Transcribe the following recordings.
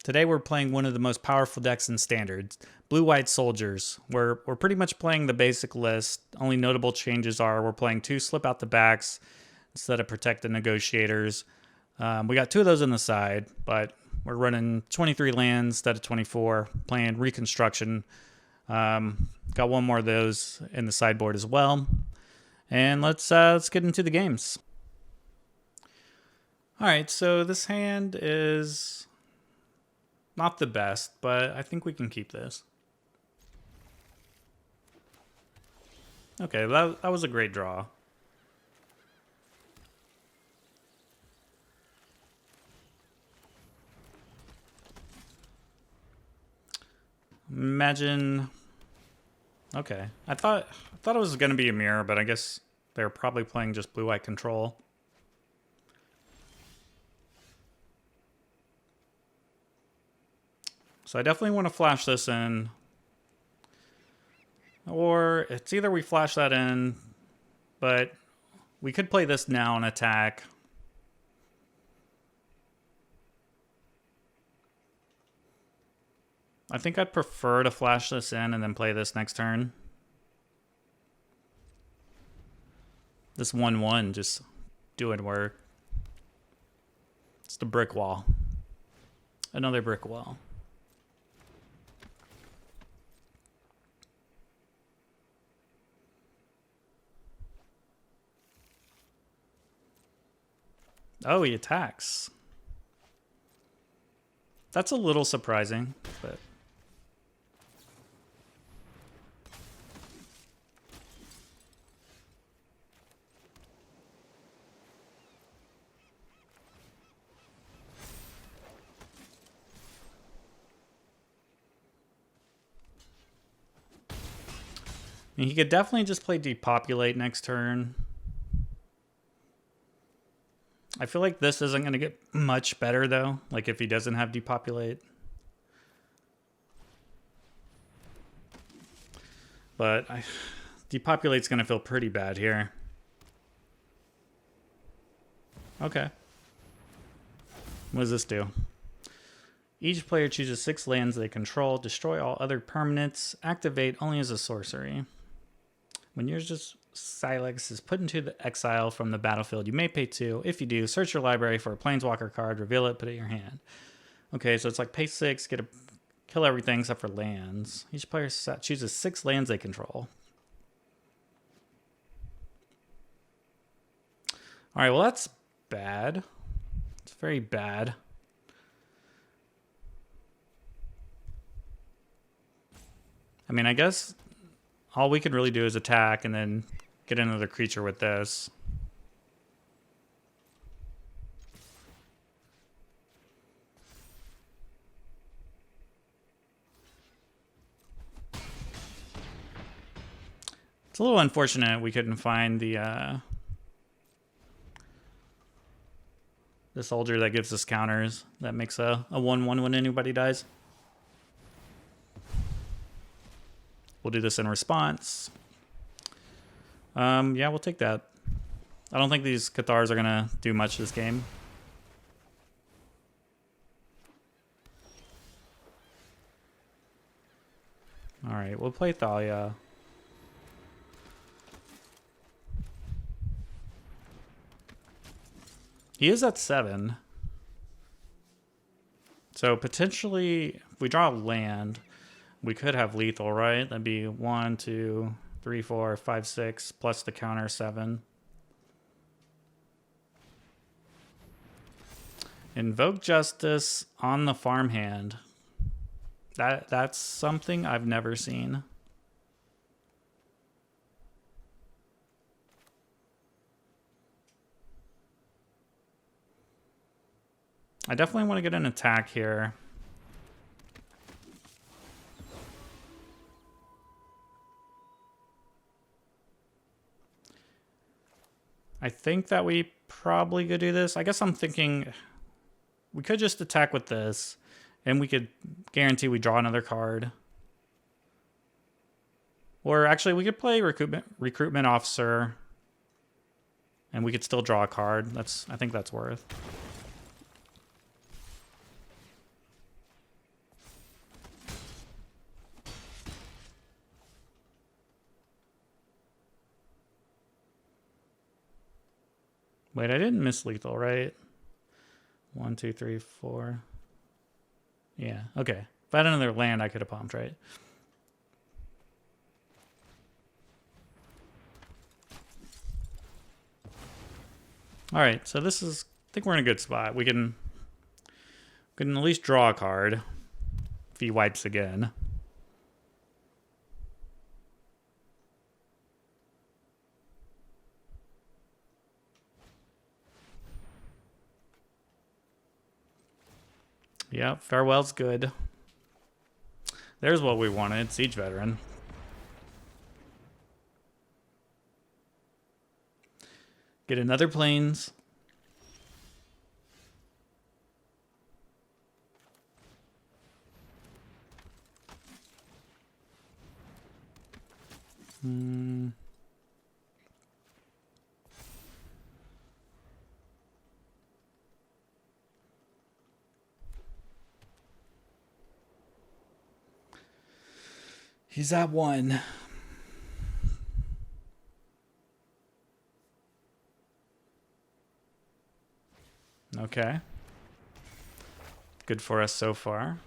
Today we're playing one of the most powerful decks in Standard, Blue-White Soldiers. We're pretty much playing the basic list. Only notable changes are we're playing 2 Slip Out the Backs instead of Protect the Negotiators. We got 2 of those on the side, but we're running 23 lands instead of 24, playing Reconstruction. Got one more of those in the sideboard as well. And let's get into the games. Alright, so this hand is not the best, but I think we can keep this. Okay, that was a great draw. Imagine... Okay, I thought it was going to be a mirror, but I guess they're probably playing just blue-white control. So I definitely want to flash this in. Or it's either we flash that in, but we could play this now and attack. I think I'd prefer to flash this in and then play this next turn. This 1/1 just doing work. It's the brick wall. Another brick wall. Oh, he attacks. That's a little surprising, but... I mean, he could definitely just play Depopulate next turn. I feel like this isn't going to get much better, though. Like, if he doesn't have Depopulate. But Depopulate's going to feel pretty bad here. Okay. What does this do? Each player chooses 6 lands they control. Destroy all other permanents. Activate only as a sorcery. When yours just... Silex is put into the exile from the battlefield. You may pay 2. If you do, search your library for a Planeswalker card, reveal it, put it in your hand. Okay, so it's like pay 6, kill everything except for lands. Each player chooses 6 lands they control. Alright, well that's bad. It's very bad. I mean, I guess all we could really do is attack and then get another creature with this. It's a little unfortunate we couldn't find the soldier that gives us counters. That makes a 1/1 when anybody dies. We'll do this in response. Yeah, we'll take that. I don't think these Cathars are going to do much this game. Alright, we'll play Thalia. He is at 7. So potentially, if we draw a land, we could have lethal, right? That'd be 1, 2, 3, 4, 5, 6, plus the counter 7. Invoke Justice on the farmhand. That's something I've never seen. I definitely want to get an attack here. I think that we probably could do this. I guess I'm thinking we could just attack with this, and we could guarantee we draw another card. Or actually, we could play Recruitment Officer, and we could still draw a card. I think that's worth. Wait, I didn't miss lethal, right? 1, 2, 3, 4. Yeah, okay. If I had another land, I could have pumped, right? All right, so this is, I think we're in a good spot. We can at least draw a card if he wipes again. Yeah, farewell's good. There's what we wanted, Siege Veteran. Get another planes. He's at 1. Okay. Good for us so far.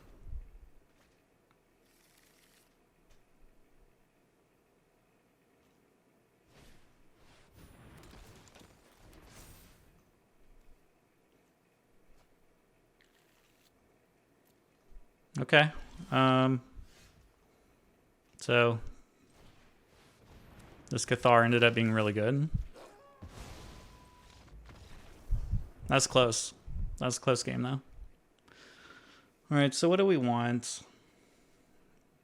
Okay. So this Cathar ended up being really good. That's close. That's a close game, though. All right, so what do we want?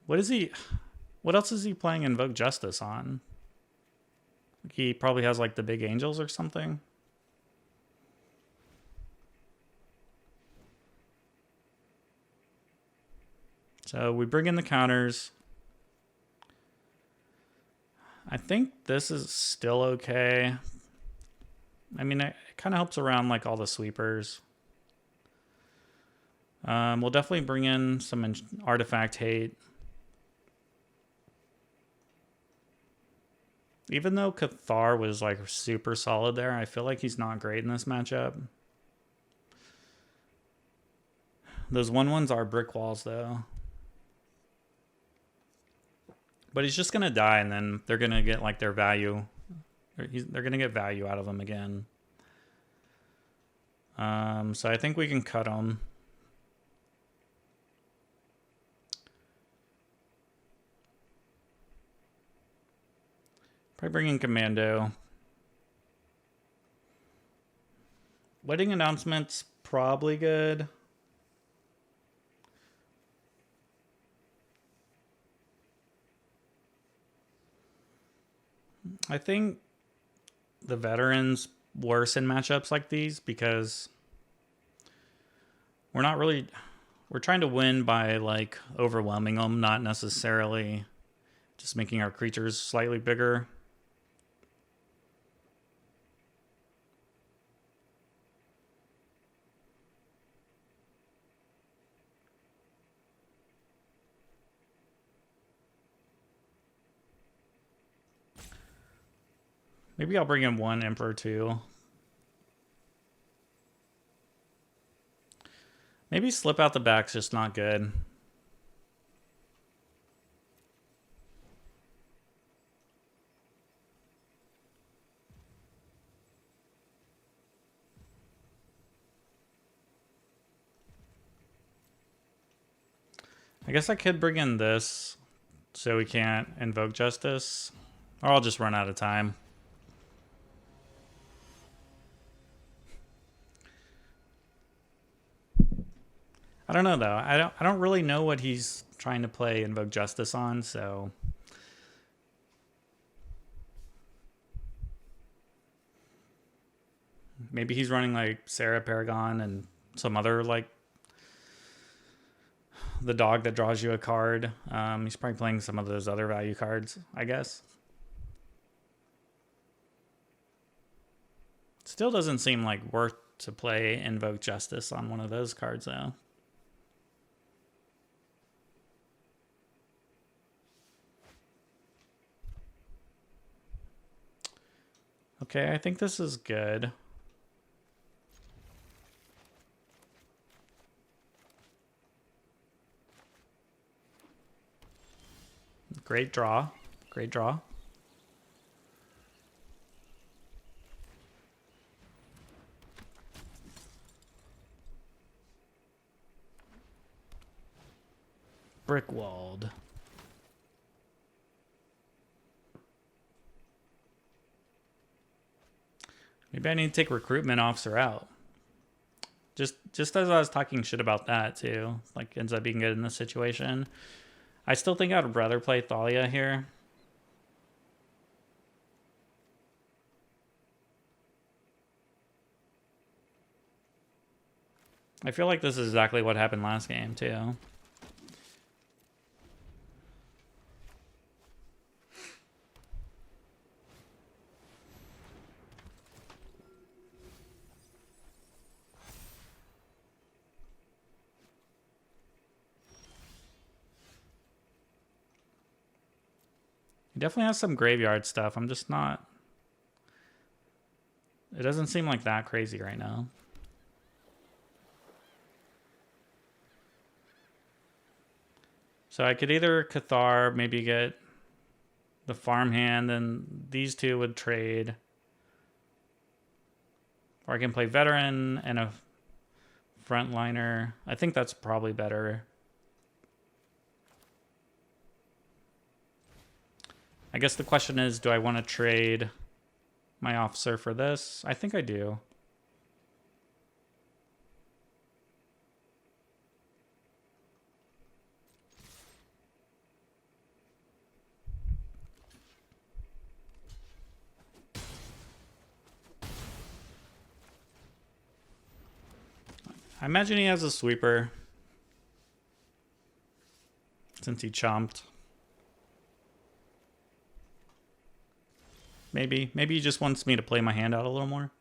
What else is he playing Invoke Justice on? He probably has, like, the big angels or something. So we bring in the counters. I think this is still okay. I mean, it kind of helps around like all the sweepers. We'll definitely bring in some artifact hate. Even though Cathar was like super solid there, I feel like he's not great in this matchup. Those 1/1s are brick walls though. But he's just going to die, and then they're going to get, like, their value. They're going to get value out of him again. So I think we can cut him. Probably bring in Commando. Wedding announcement's probably good. I think the veterans worse in matchups like these because we're trying to win by like overwhelming them, not necessarily just making our creatures slightly bigger. Maybe I'll bring in 1 Emperor too. Maybe slip out the back's just not good. I guess I could bring in this so we can't invoke justice. Or I'll just run out of time. I don't know though. I don't really know what he's trying to play Invoke Justice on, so maybe he's running like Sarah Paragon and some other like the dog that draws you a card. He's probably playing some of those other value cards, I guess. Still doesn't seem like worth to play Invoke Justice on one of those cards though. Okay, I think this is good. Great draw. Great draw. Brickwalled. Maybe I need to take Recruitment Officer out. Just as I was talking shit about that too, like ends up being good in this situation. I still think I'd rather play Thalia here. I feel like this is exactly what happened last game too. He definitely has some graveyard stuff. I'm just not... It doesn't seem like that crazy right now. So I could either Cathar, maybe get the farmhand, and these two would trade. Or I can play Veteran and a Frontliner. I think that's probably better. I guess the question is, do I want to trade my officer for this? I think I do. I imagine he has a sweeper since he chomped. Maybe he just wants me to play my hand out a little more.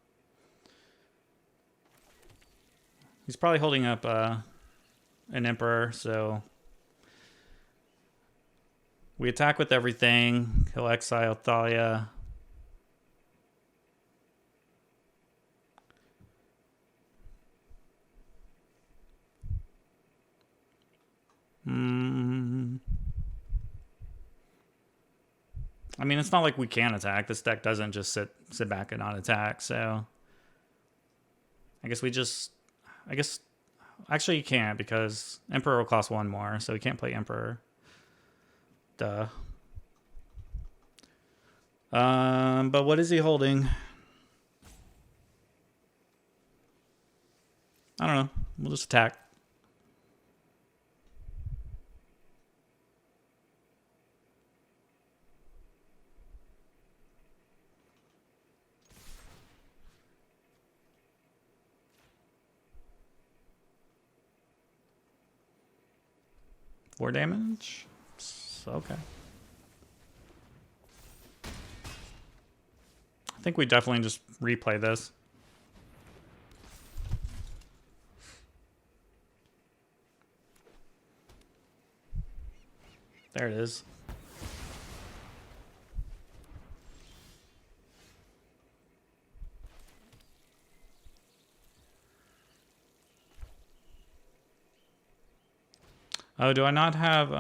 He's probably holding up an Emperor, so we attack with everything. He'll exile Thalia. I mean, it's not like we can't attack. This deck doesn't just sit back and not attack, so I guess actually you can't, because Emperor will cost one more, so we can't play Emperor. Duh. But what is he holding? I don't know. We'll just attack. Four damage? Okay. I think we definitely just replay this. There it is. Oh, do I not have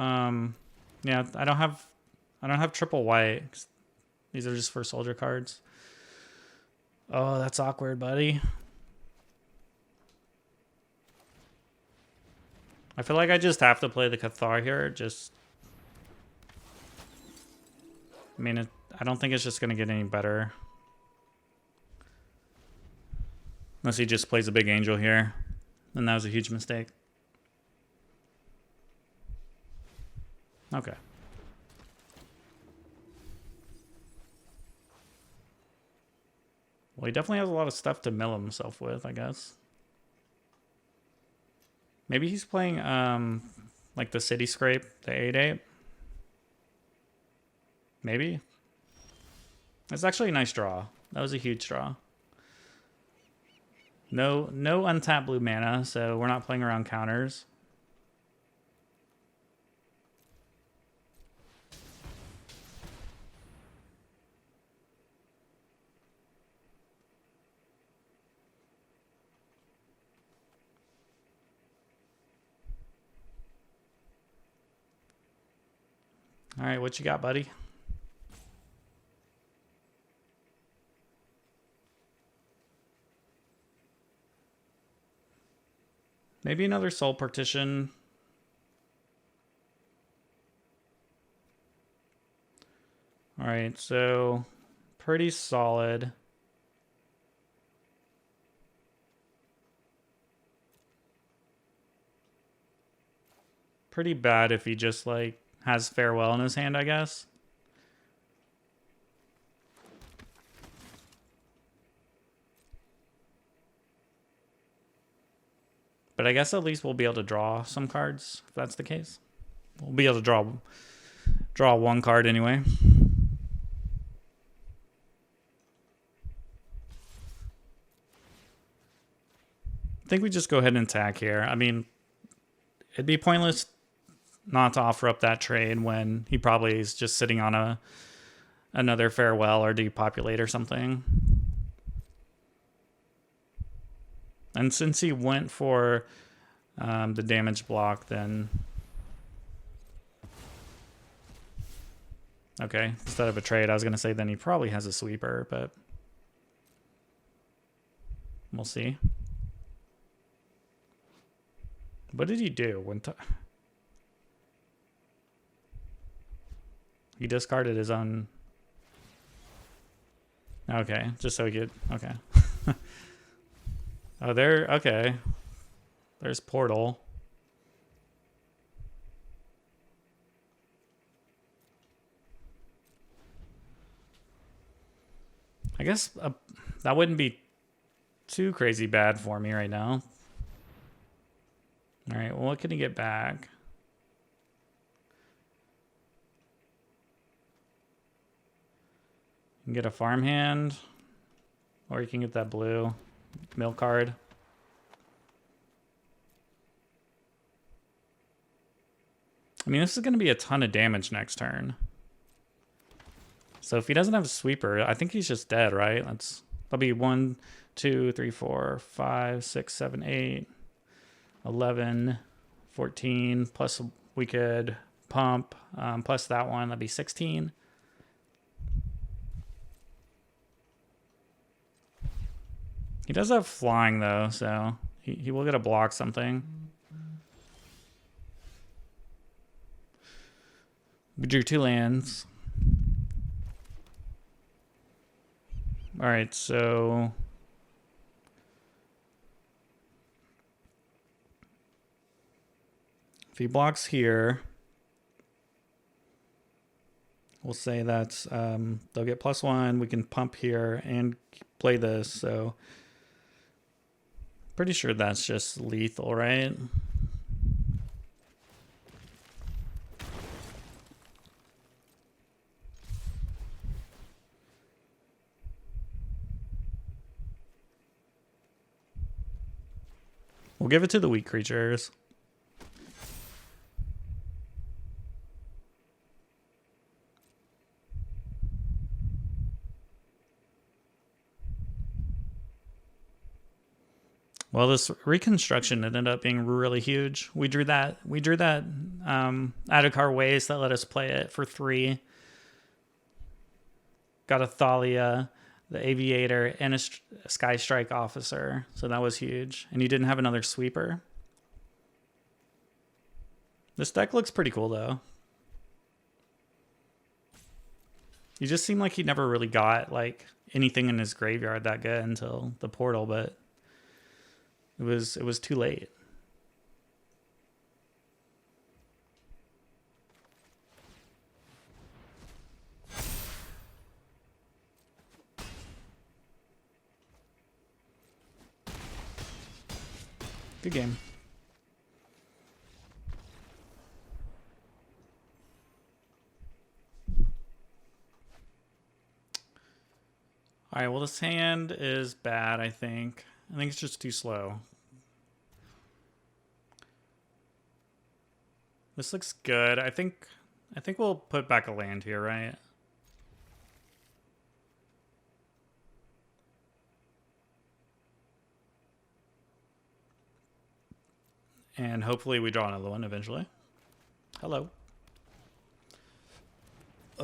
yeah, I don't have triple white. These are just for soldier cards. Oh, that's awkward, buddy. I feel like I just have to play the Cathar here. I mean, I don't think it's just going to get any better. Unless he just plays a big angel here. And that was a huge mistake. Okay. Well, he definitely has a lot of stuff to mill himself with, I guess. Maybe he's playing like the City Scrape, the 8/8. Maybe. It's actually a nice draw. That was a huge draw. No untapped blue mana, so we're not playing around counters. All right, what you got, buddy? Maybe another soul partition. All right, so pretty solid. Pretty bad if he just like has farewell in his hand, I guess. But I guess at least we'll be able to draw some cards if that's the case. We'll be able to draw one card anyway. I think we just go ahead and attack here. I mean, it'd be pointless not to offer up that trade when he probably is just sitting on another farewell or depopulate or something. And since he went for the damage block, then okay, instead of a trade, I was going to say then he probably has a sweeper, but we'll see. What did he do? He discarded his own. Okay, just so he could. Okay. Oh, there. Okay. There's Portal. I guess that wouldn't be too crazy bad for me right now. All right, well, what can he get back? You can get a farmhand, or you can get that blue mill card. I mean, this is going to be a ton of damage next turn. So if he doesn't have a sweeper, I think he's just dead, right? That'll be 1, 2, 3, 4, 5, 6, 7, 8, 11, 14, plus we could pump, plus that one, that'd be 16. He does have flying though, so he will get to block something. We drew 2 lands. All right, so if he blocks here, we'll say that's they'll get +1. We can pump here and play this, so pretty sure that's just lethal, right? We'll give it to the weak creatures. Well, this reconstruction ended up being really huge. We drew that Adarkar Wastes that let us play it for 3. Got a Thalia, the Aviator, and a Skystrike Officer. So that was huge. And you didn't have another sweeper. This deck looks pretty cool, though. You just seemed like he never really got like anything in his graveyard that good until the portal, but it was too late. Good game. All right, well, this hand is bad, I think. I think it's just too slow. This looks good. I think we'll put back a land here, right? And hopefully we draw another one eventually. Hello.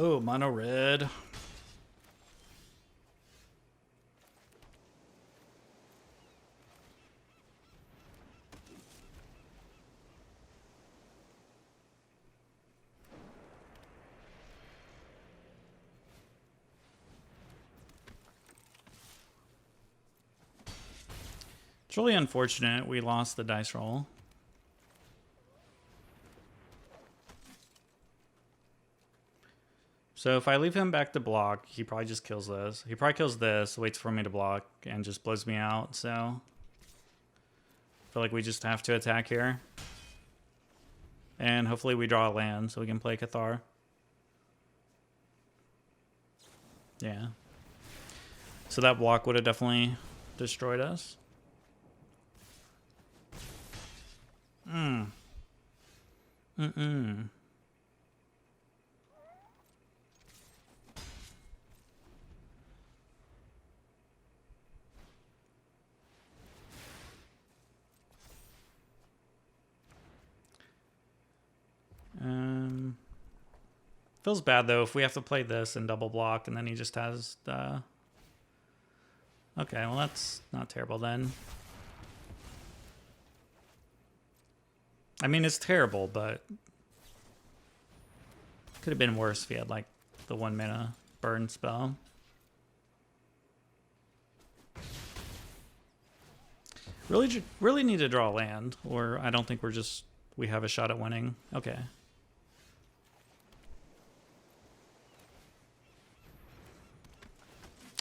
Oh, mono red. It's really unfortunate we lost the dice roll. So if I leave him back to block, he probably just kills this. He probably kills this, waits for me to block, and just blows me out. So I feel like we just have to attack here. And hopefully we draw a land so we can play Cathar. Yeah. So that block would have definitely destroyed us. Mm-mm. Feels bad though if we have to play this and double block and then he just has the... Okay, well that's not terrible then. I mean, it's terrible, but could have been worse if he had like the 1 mana burn spell. Really need to draw land, or I don't think we have a shot at winning. Okay.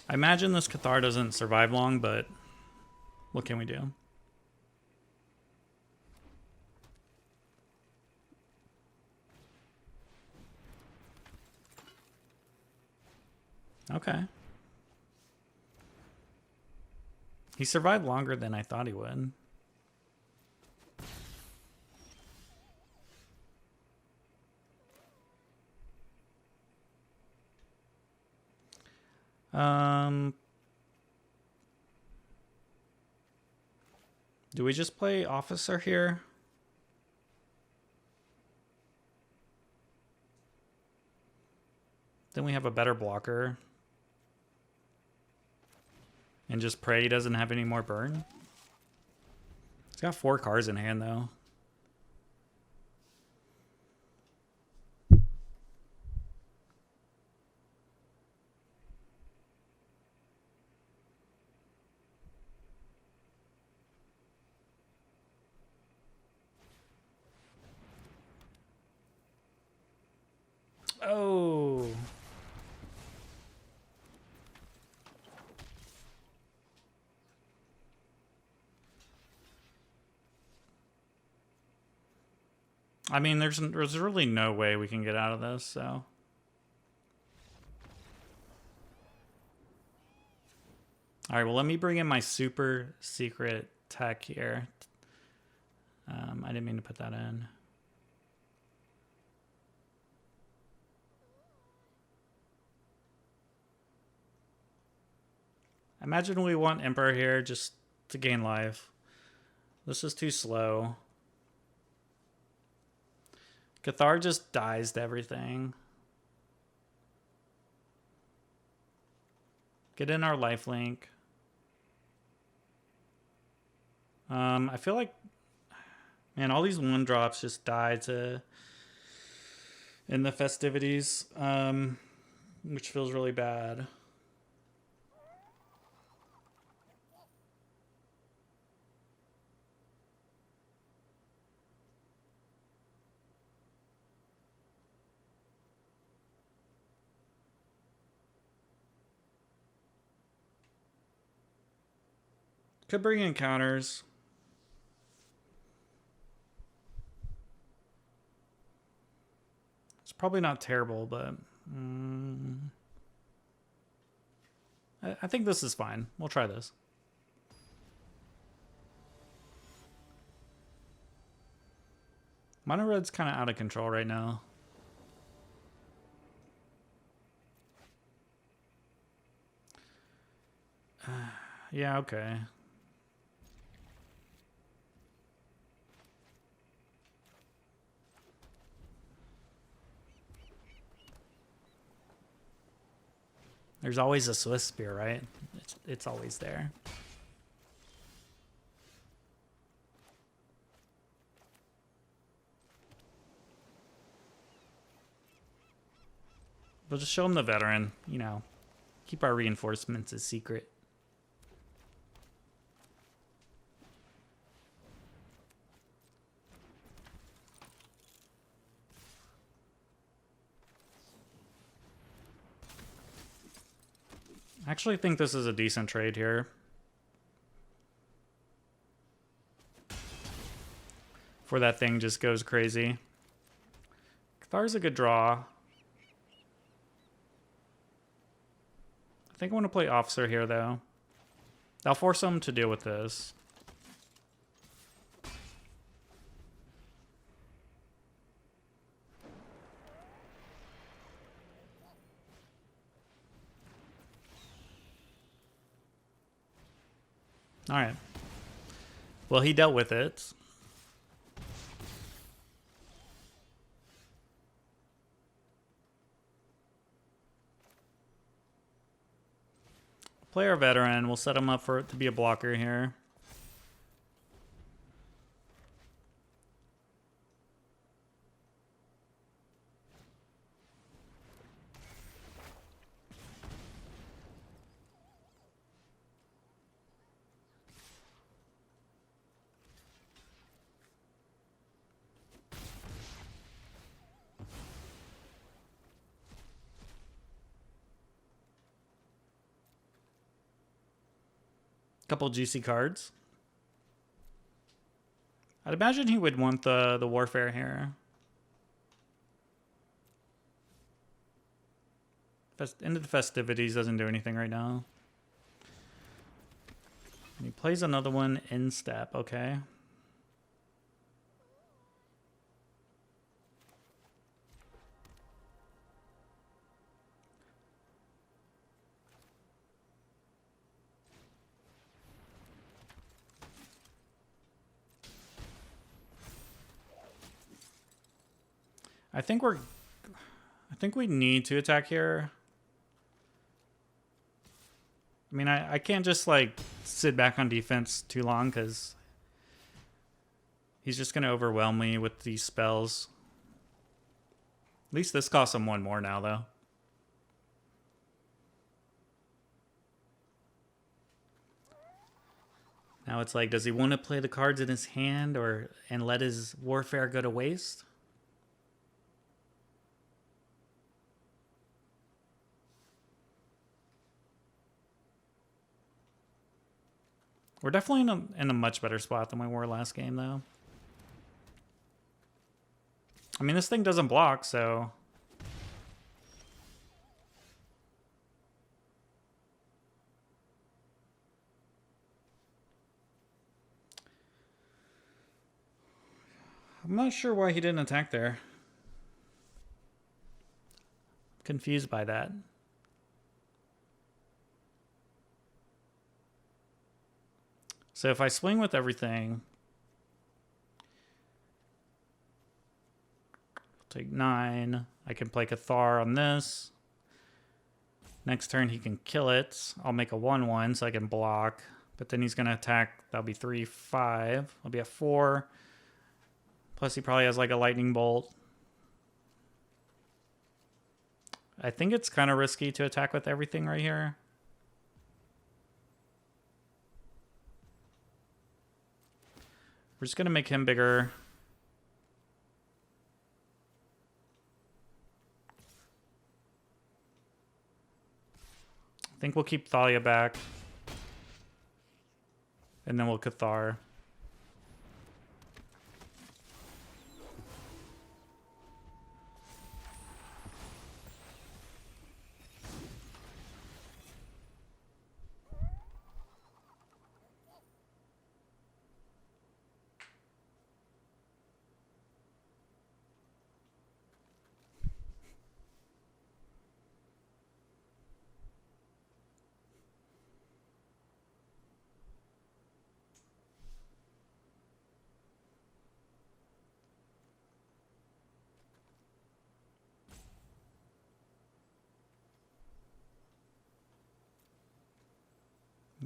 I imagine this Cathar doesn't survive long, but what can we do? Okay. He survived longer than I thought he would. Do we just play Officer here? Then we have a better blocker. And just pray he doesn't have any more burn. He's got 4 cards in hand though. Oh. I mean, there's really no way we can get out of this, so. All right, well, let me bring in my super secret tech here. I didn't mean to put that in. Imagine we want Emperor here just to gain life. This is too slow. Cathar just dies to everything. Get in our lifelink. I feel like, man, all these 1-drops just die to in the festivities, which feels really bad. Could bring in counters. It's probably not terrible, but I think this is fine. We'll try this. Mono red's kind of out of control right now. Yeah, okay. There's always a Swiss spear, right? It's always there. We'll just show him the veteran, you know. Keep our reinforcements a secret. I actually think this is a decent trade here. Before that thing just goes crazy. Cathar's a good draw. I think I want to play Officer here, though. I'll force him to deal with this. All right. Well, he dealt with it. Play our veteran. We'll set him up for it to be a blocker here. Couple GC cards. I'd imagine he would want the warfare here. End of the festivities doesn't do anything right now. And he plays another one in step, okay. I think we need to attack here. I mean, I can't just like sit back on defense too long because he's just going to overwhelm me with these spells. At least this costs him one more now, though. Now it's like, does he want to play the cards in his hand and let his warfare go to waste? We're definitely in a much better spot than we were last game, though. I mean, this thing doesn't block, so... I'm not sure why he didn't attack there. Confused by that. So if I swing with everything, take 9. I can play Cathar on this. Next turn he can kill it. I'll make a 1/1 so I can block. But then he's going to attack. That'll be 3, 5. I'll be at 4. Plus he probably has like a lightning bolt. I think it's kind of risky to attack with everything right here. We're just going to make him bigger. I think we'll keep Thalia back. And then we'll Cathar.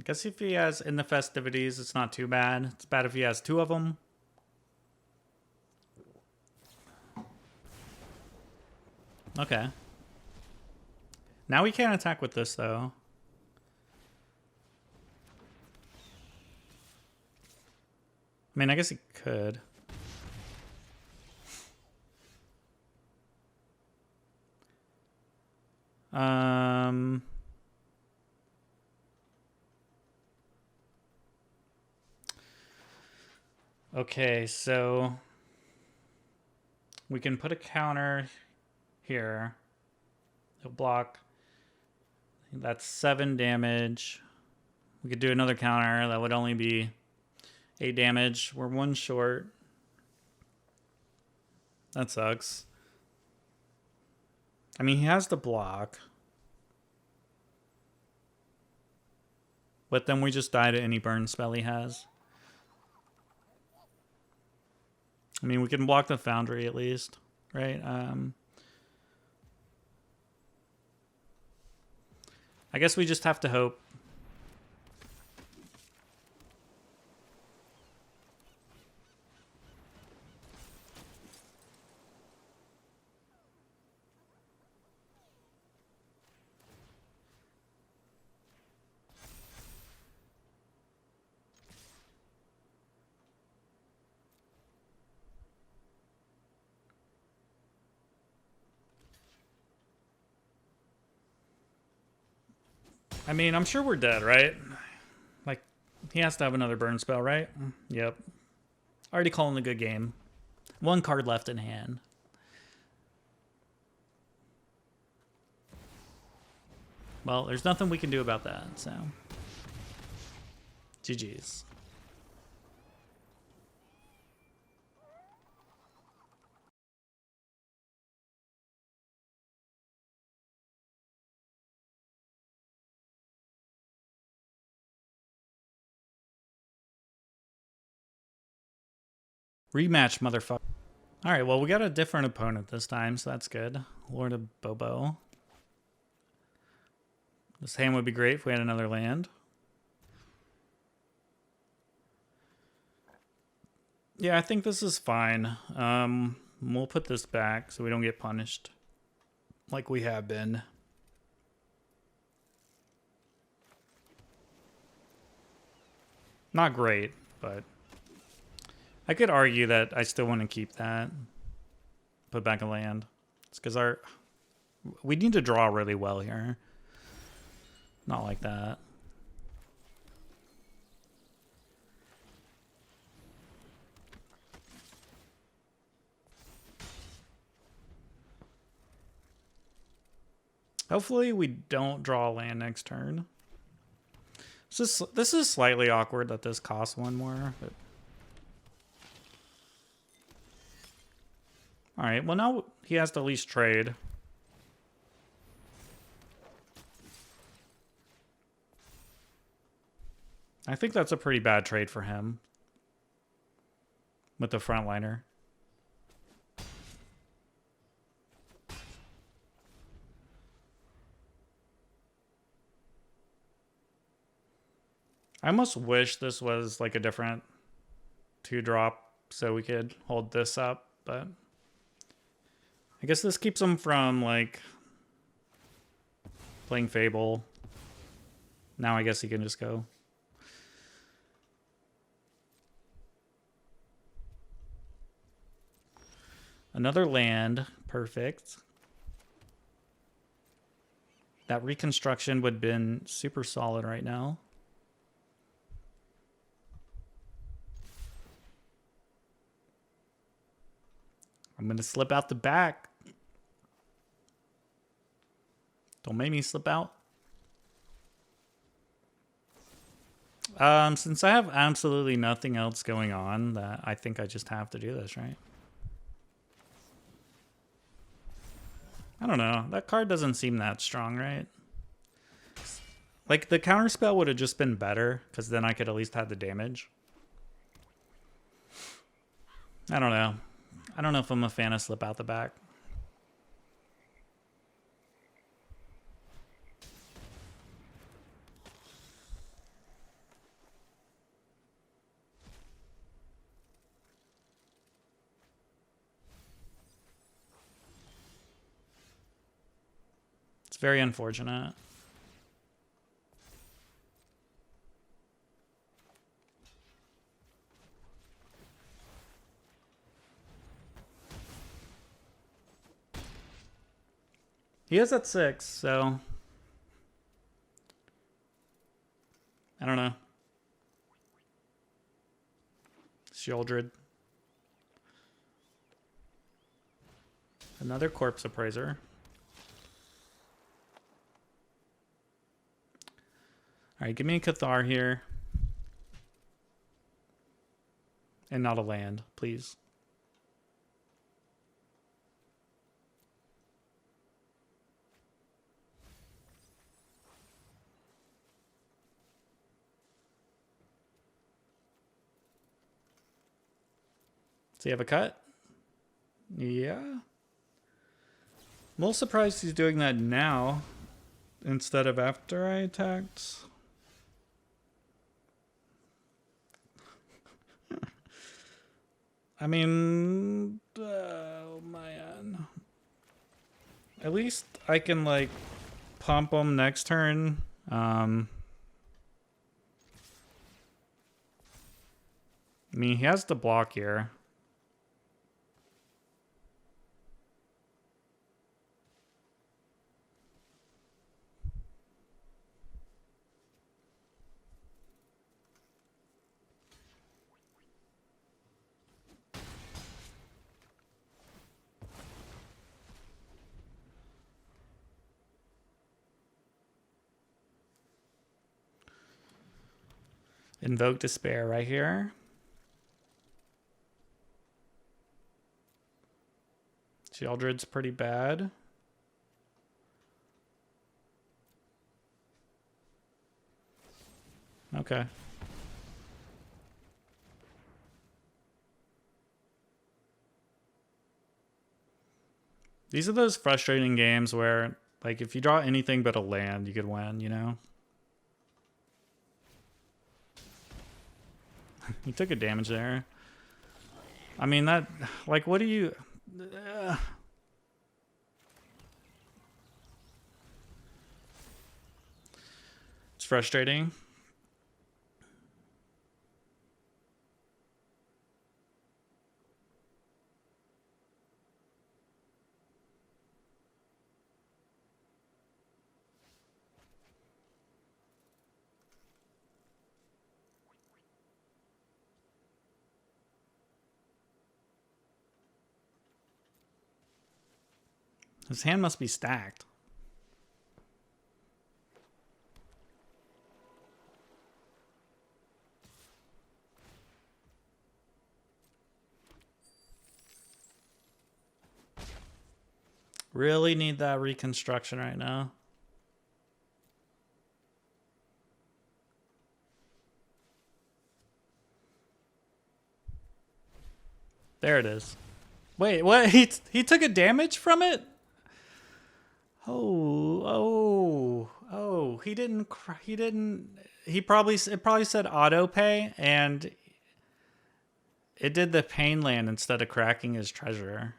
I guess if he has In the Festivities, it's not too bad. It's bad if he has 2 of them. Okay. Now we can't attack with this, though. I mean, I guess he could. Okay, so we can put a counter here. He'll block. That's 7 damage. We could do another counter. That would only be 8 damage. We're 1 short. That sucks. I mean, he has the block. But then we just die to any burn spell he has. I mean, we can block the Foundry at least, right? I guess we just have to hope. I mean, I'm sure we're dead, right? Like, he has to have another burn spell, right? Yep. Already calling a good game. 1 card left in hand. Well, there's nothing we can do about that, so. GG's. Rematch, motherfucker. Alright, well, we got a different opponent this time, so that's good. Lord of Bobo. This hand would be great if we had another land. Yeah, I think this is fine. We'll put this back so we don't get punished like we have been. Not great, but I could argue that I still want to keep that. Put back a land. It's because we need to draw really well here. Not like that. Hopefully we don't draw a land next turn. This is slightly awkward that this costs 1 more. But... Alright, well now he has to at least trade. I think that's a pretty bad trade for him. With the Frontliner. I almost wish this was like a different 2-drop so we could hold this up, but I guess this keeps him from like playing Fable. Now I guess he can just go. Another land, perfect. That Reconstruction would have been super solid right now. I'm going to slip out the back. Don't make me slip out. Since I have absolutely nothing else going on, that I think I just have to do this, right? I don't know. That card doesn't seem that strong, right? Like, the counterspell would have just been better, because then I could at least have the damage. I don't know. I don't know if I'm a fan of slip out the back. very unfortunate. He is at 6, so I don't know. Sheoldred. Another Corpse Appraiser. Alright, give me a Cathar here. And not a land, please. Does he have a cut? Yeah. I'm a little surprised he's doing that now instead of after I attacked. I mean, oh man. At least I can like pump him next turn. I mean, he has to block here. Invoke Despair right here. Sheoldred's pretty bad. Okay. These are those frustrating games where, like, if you draw anything but a land, you could win, you know? He took a damage there. I mean, that, like, what do you... It's frustrating. His hand must be stacked. Really need that reconstruction right now. There it is. Wait, what? He took a damage from it? Oh, it probably said auto pay, and it did the pain land instead of cracking his treasure.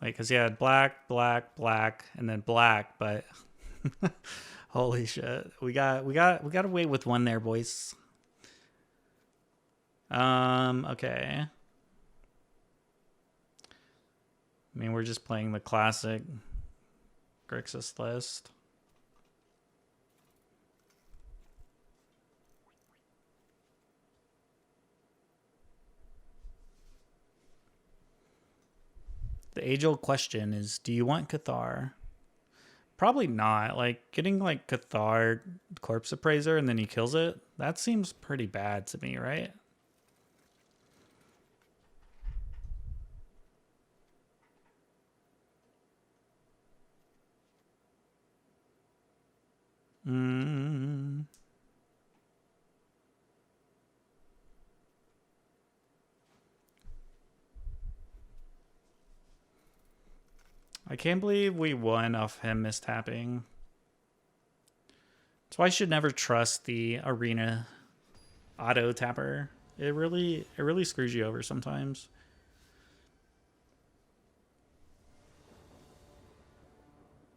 Like, cause he had black, black, black, and then black, but holy shit. We got to wait with one there, boys. Okay. I mean, we're just playing the classic Grixis list. The age-old question is, do you want Cathar? Probably not. Like, getting, like, Cathar Corpse Appraiser and then he kills it, that seems pretty bad to me, right? I can't believe we won off him mistapping. That's why I should never trust the arena auto tapper. It really screws you over sometimes.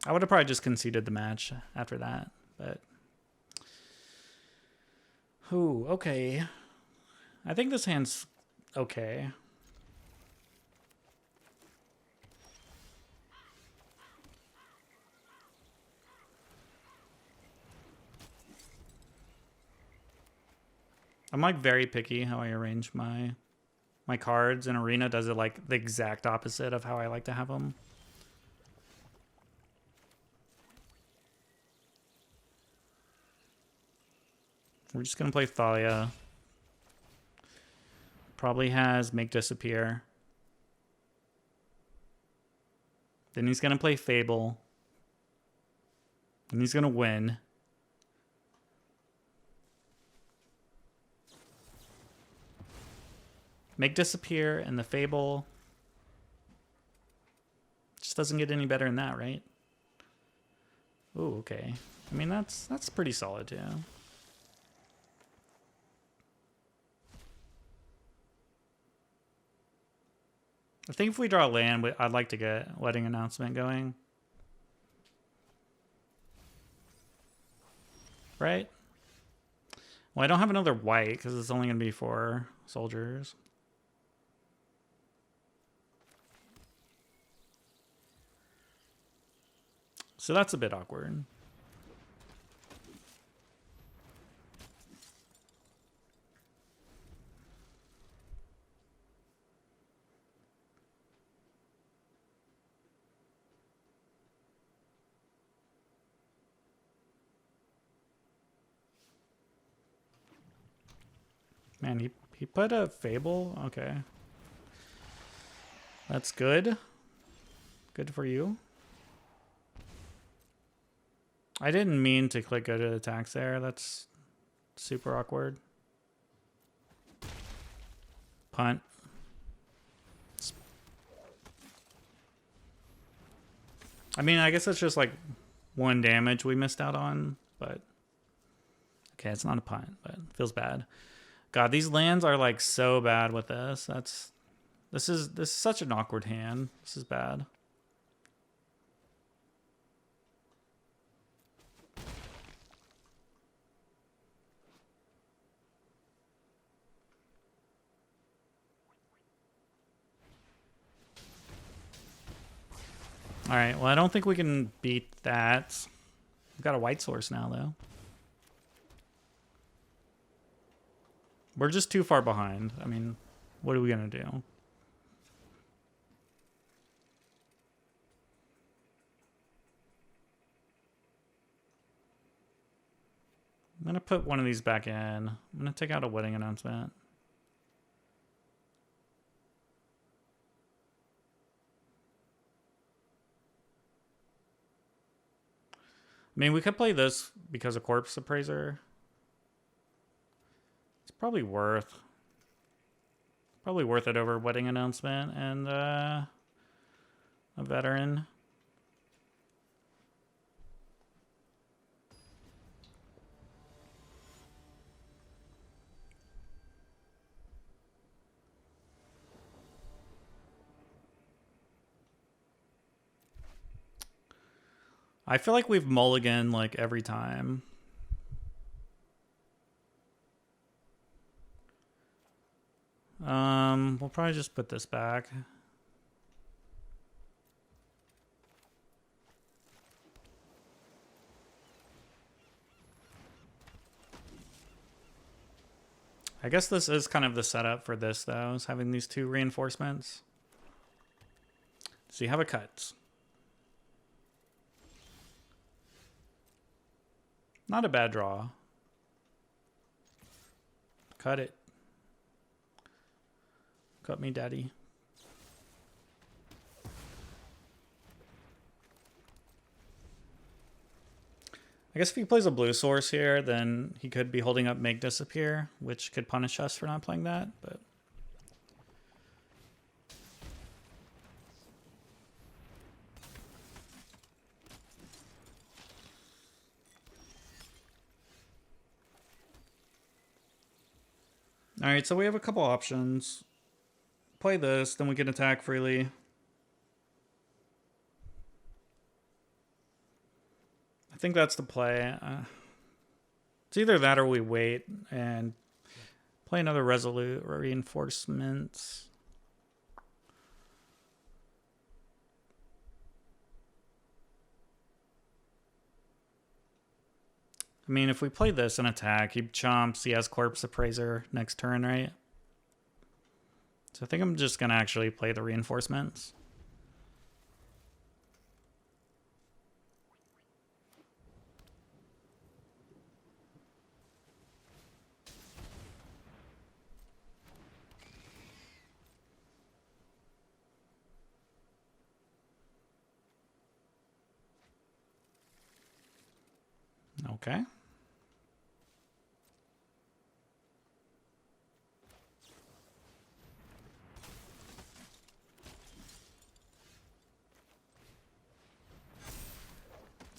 I would have probably just conceded the match after that, but... Ooh, okay. I think this hand's okay. I'm like very picky how I arrange my cards, and Arena does it like the exact opposite of how I like to have them. We're just gonna play Thalia. Probably has Make Disappear. Then he's gonna play Fable. And he's gonna win. Make Disappear and the Fable. Just doesn't get any better than that, right? Ooh, okay. I mean, that's pretty solid, yeah. I think if we draw land, I'd like to get Wedding Announcement going. Right? Well, I don't have another white because it's only going to be for soldiers. So that's a bit awkward. Man, he put a Fable? Okay. That's good. Good for you. I didn't mean to click go to attacks there. That's super awkward. Punt. I mean, I guess that's just like 1 damage we missed out on, but okay, it's not a punt, but it feels bad. God, these lands are like so bad with this. This is such an awkward hand. This is bad. All right, well, I don't think we can beat that. We've got a white source now, though. We're just too far behind. I mean, what are we going to do? I'm going to put one of these back in. I'm going to take out a Wedding Announcement. I mean, we could play this because of Corpse Appraiser. It's probably worth it over Wedding Announcement and a Veteran. I feel like we've mulliganed like every time. We'll probably just put this back. I guess this is kind of the setup for this, though, is having these 2 reinforcements. So you have a cut. Not a bad draw. Cut it. Cut me, daddy. I guess if he plays a blue source here, then he could be holding up Make Disappear, which could punish us for not playing that, but... Alright, so we have a couple options. Play this, then we can attack freely. think that's the play. It's either that or we wait and play another Resolute Reinforcements. I mean, if we play this and attack, he chomps, he has Corpse Appraiser next turn, right? So I think I'm just going to actually play the reinforcements. Okay.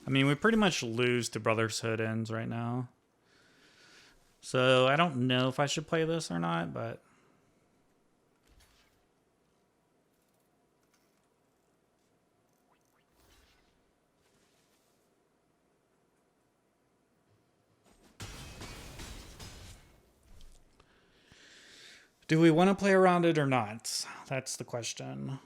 I mean, we pretty much lose to Brotherhood ends right now. So I don't know if I should play this or not, but... do we want to play around it or not? That's the question.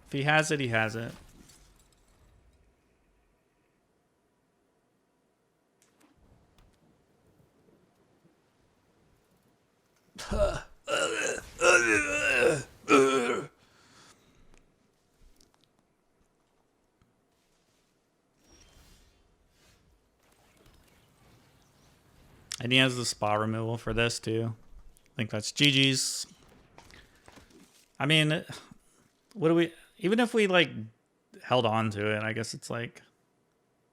If he has it, he has it. And he has the spot removal for this too. I think that's GG's. I mean, what do we... even if we, like, held on to it, I guess it's like...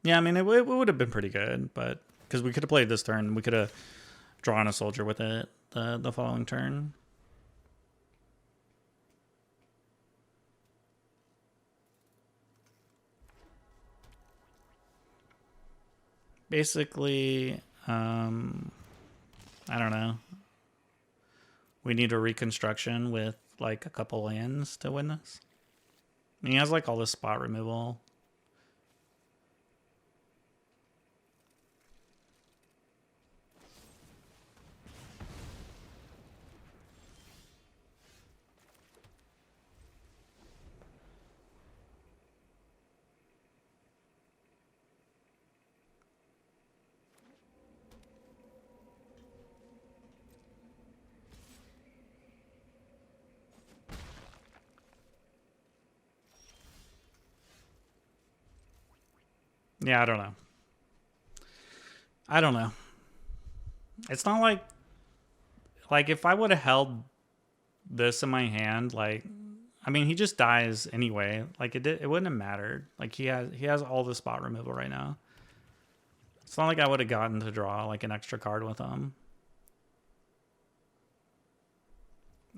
yeah, I mean, it would have been pretty good, but... because we could have played this turn. We could have drawn a soldier with it the following turn. Basically, I don't know. We need a Reconstruction with, like, a couple lands to win this. And he has, like, all this spot removal. Yeah, I don't know. I don't know. It's not like if I would have held this in my hand, like, I mean, he just dies anyway. Like, it wouldn't have mattered. Like, he has all the spot removal right now. It's not like I would have gotten to draw, like, an extra card with him.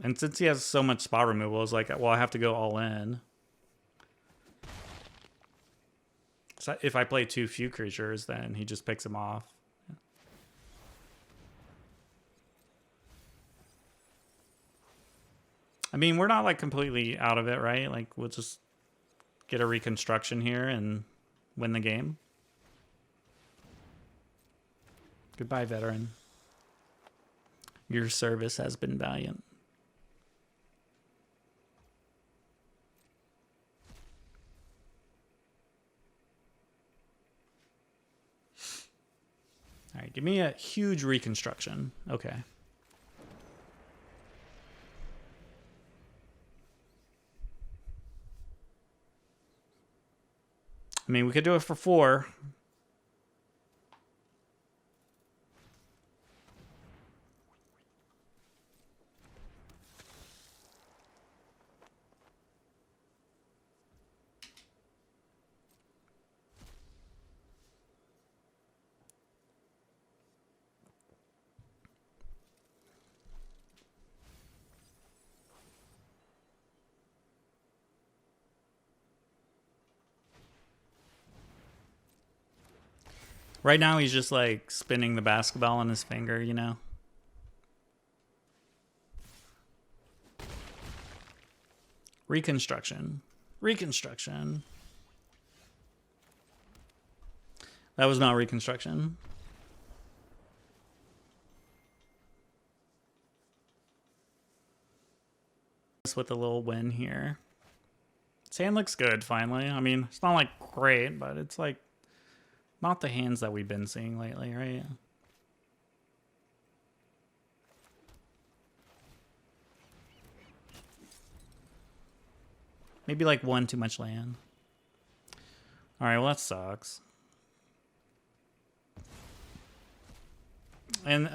And since he has so much spot removal, it's like, well, I have to go all in. So if I play too few creatures, then he just picks them off. I mean, we're not, like, completely out of it, right? Like, we'll just get a Reconstruction here and win the game. Goodbye, veteran. Your service has been valiant. All right, give me a huge Reconstruction. Okay. I mean, we could do it for 4. Right now he's just like spinning the basketball on his finger, you know? Reconstruction. Reconstruction. That was not Reconstruction. With a little win here. His hand looks good, finally. I mean, it's not like great, but it's like not the hands that we've been seeing lately, right? Maybe like one too much land. All right, well, that sucks. And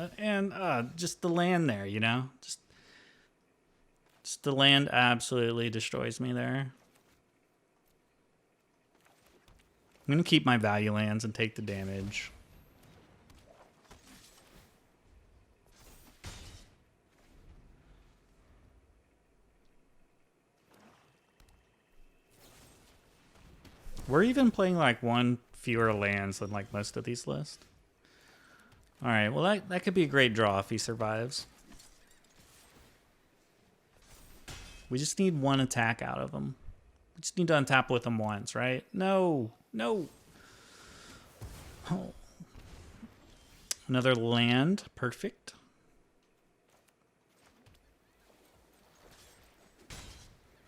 just the land there, you know? Just the land absolutely destroys me there. I'm going to keep my value lands and take the damage. We're even playing like one fewer lands than like most of these lists. All right, well that could be a great draw if he survives. We just need one attack out of him. We just need to untap with him once, right? No, no. Oh. Another land, perfect.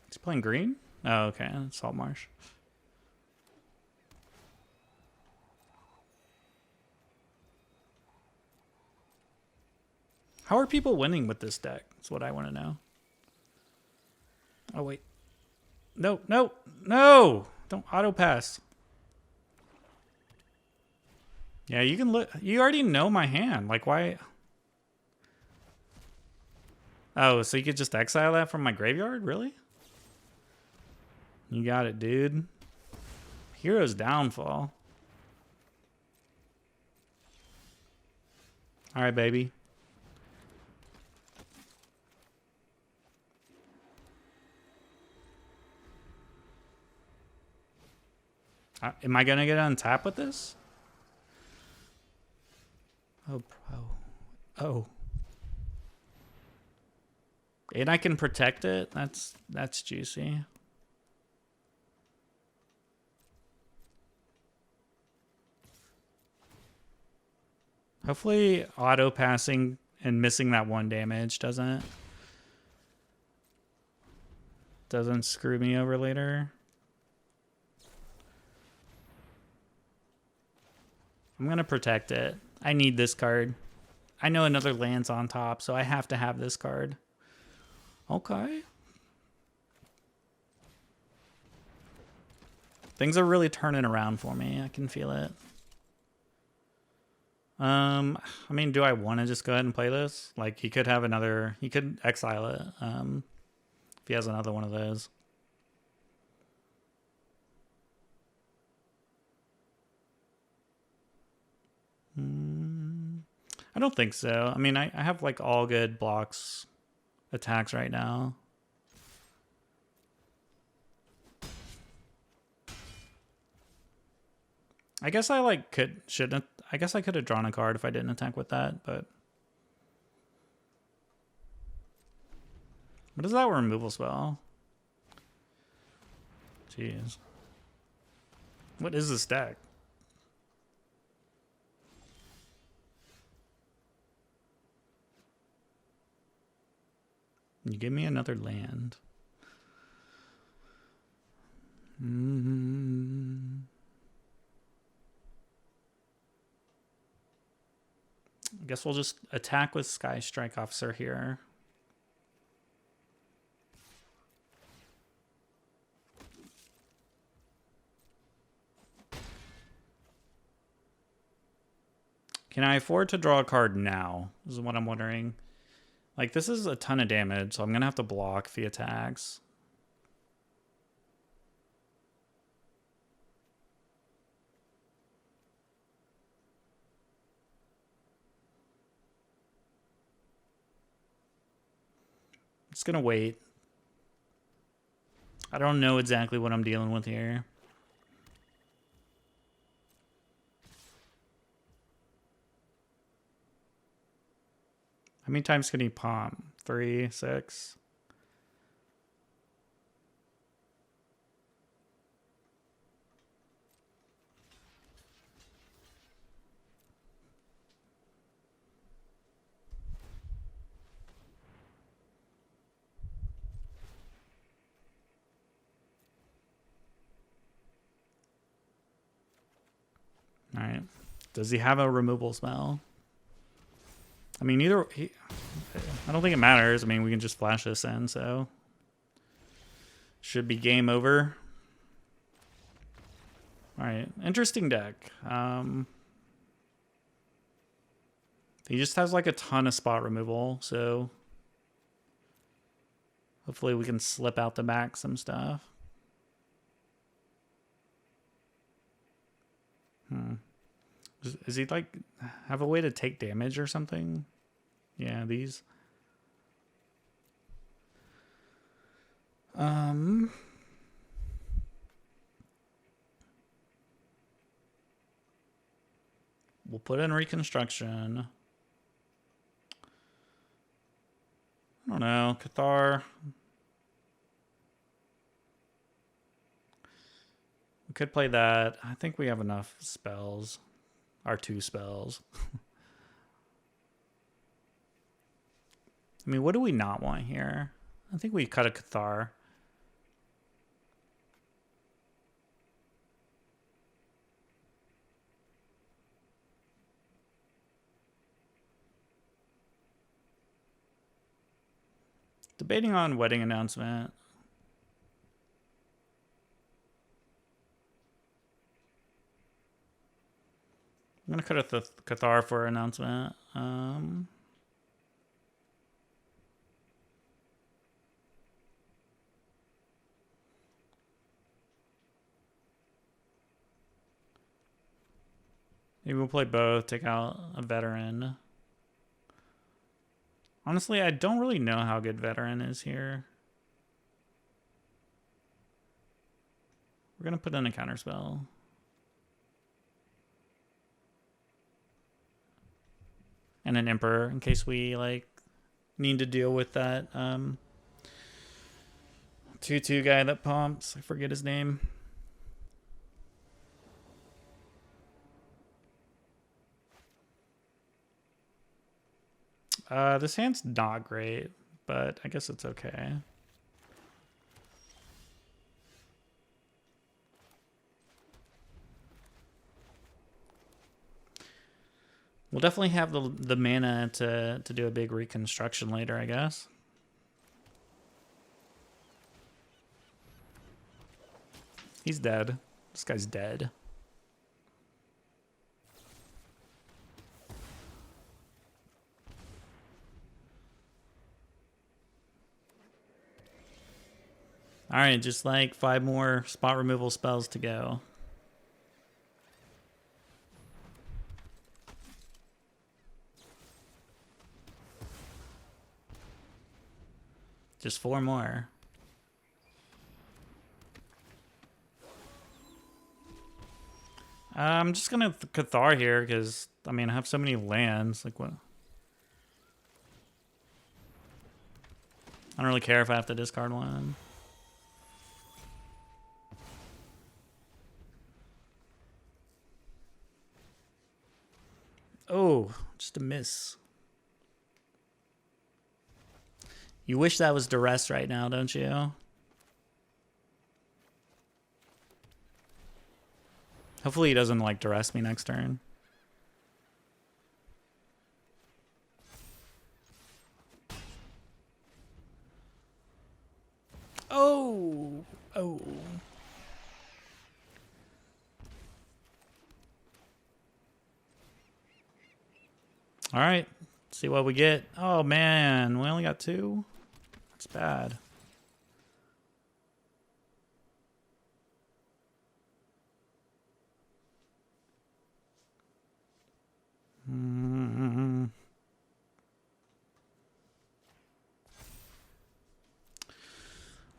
He's playing green? Oh, okay, Salt Marsh. How are people winning with this deck? That's what I want to know. Oh, wait. No, no, no! Don't auto pass. Yeah, you can look. You already know my hand. Like, why? Oh, so you could just exile that from my graveyard? Really? You got it, dude. Hero's downfall. All right, baby. Am I gonna get on tap with this? Oh, oh. And I can protect it. That's juicy. Hopefully, auto passing and missing that one damage doesn't screw me over later. I'm going to protect it. I need this card. I know another land's on top, so I have to have this card. Okay. Things are really turning around for me. I can feel it. I mean, do I want to just go ahead and play this? Like, he could have another... He could exile it if he has another one of those. I don't think so. I mean, I have like all good blocks attacks right now. I guess I like shouldn't. I guess I could have drawn a card if I didn't attack with that, but what is that removal spell? Jeez. What is this deck? You give me another land. I guess we'll just attack with Skystrike Officer here. Can I afford to draw a card now? This is what I'm wondering. Like, this is a ton of damage, so I'm going to have to block if he attacks. I'm just going to wait. I don't know exactly what I'm dealing with here. many times can he pump? 3, 6? All right. Does he have a removal spell? I mean, I don't think it matters. I mean, we can just flash this in, so should be game over. All right, interesting deck. He just has like a ton of spot removal, so hopefully we can slip out the back some stuff. Is he like have a way to take damage or something? Yeah, these. We'll put in Reconstruction. I don't know, Cathar. We could play that. I think we have enough spells. Our 2 spells. I mean, what do we not want here? I think we cut a Cathar. Debating on wedding announcement. I'm gonna cut a Cathar for announcement. Maybe we'll play both, take out a veteran. Honestly, I don't really know how good veteran is here. We're gonna put in a counterspell. And an Emperor in case we like need to deal with that 2/2 guy that pumps. I forget his name. This hand's not great, but I guess it's okay. We'll definitely have the mana to do a big reconstruction later, I guess. He's dead. This guy's dead. All right, just like 5 more spot removal spells to go. Just 4 more. I'm just gonna Cathar here because I mean I have so many lands. Like what? I don't really care if I have to discard one. Oh, just a miss. You wish that was duress right now, don't you? Hopefully he doesn't like duress me next turn. Oh. Oh. All right. Let's see what we get. Oh man, we only got 2. That's bad.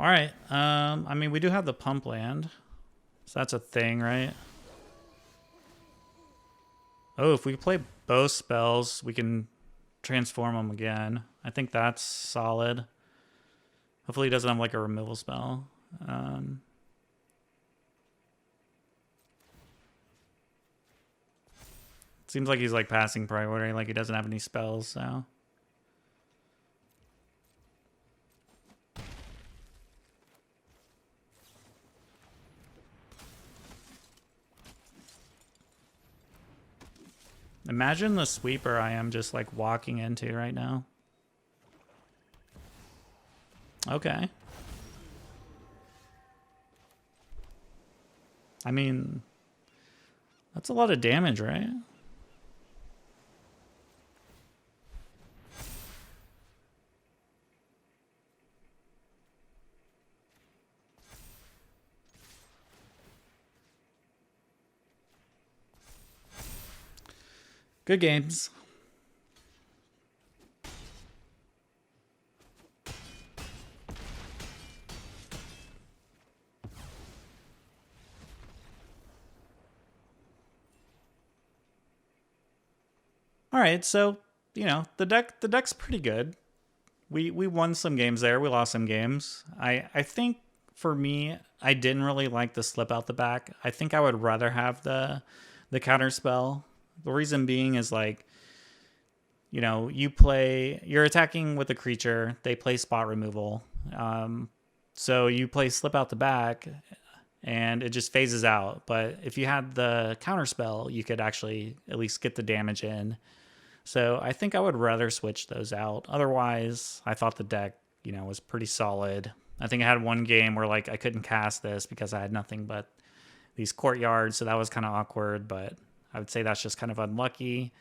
All right. I mean, we do have the pump land, so that's a thing, right? Oh, if we play both spells, we can transform him again. I think that's solid. Hopefully he doesn't have like a removal spell. Seems like he's like passing priority, like he doesn't have any spells, so. Imagine the sweeper I am just like walking into right now. Okay. I mean, that's a lot of damage, right? Good games. All right, so you know the deck's pretty good. We won some games there. We lost some games. I think for me, I didn't really like the slip out the back. I think I would rather have the counter spell. The reason being is like, you know, you're attacking with a creature. They play spot removal. So you play slip out the back and it just phases out. But if you had the counter spell, you could actually at least get the damage in. So I think I would rather switch those out. Otherwise, I thought the deck, you know, was pretty solid. I think I had one game where like I couldn't cast this because I had nothing but these courtyards. So that was kind of awkward, but I would say that's just kind of unlucky.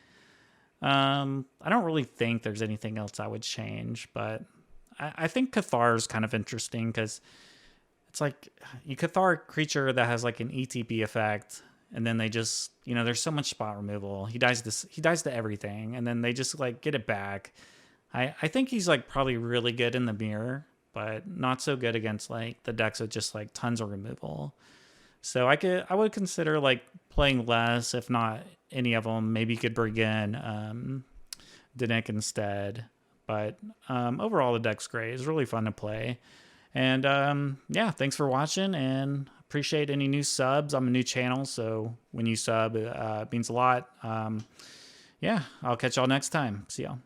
I don't really think there's anything else I would change, but I think Cathar is kind of interesting because it's like you Cathar a creature that has like an ETB effect, and then they just, you know, there's so much spot removal. He dies to everything, and then they just like get it back. I think he's like probably really good in the mirror, but not so good against like the decks with just like tons of removal. So I would consider like playing less, if not any of them. Maybe you could bring in Dennick instead. But overall, the deck's great. It's really fun to play. And yeah, thanks for watching, and appreciate any new subs. I'm a new channel, so when you sub, it means a lot. Yeah, I'll catch y'all next time. See y'all.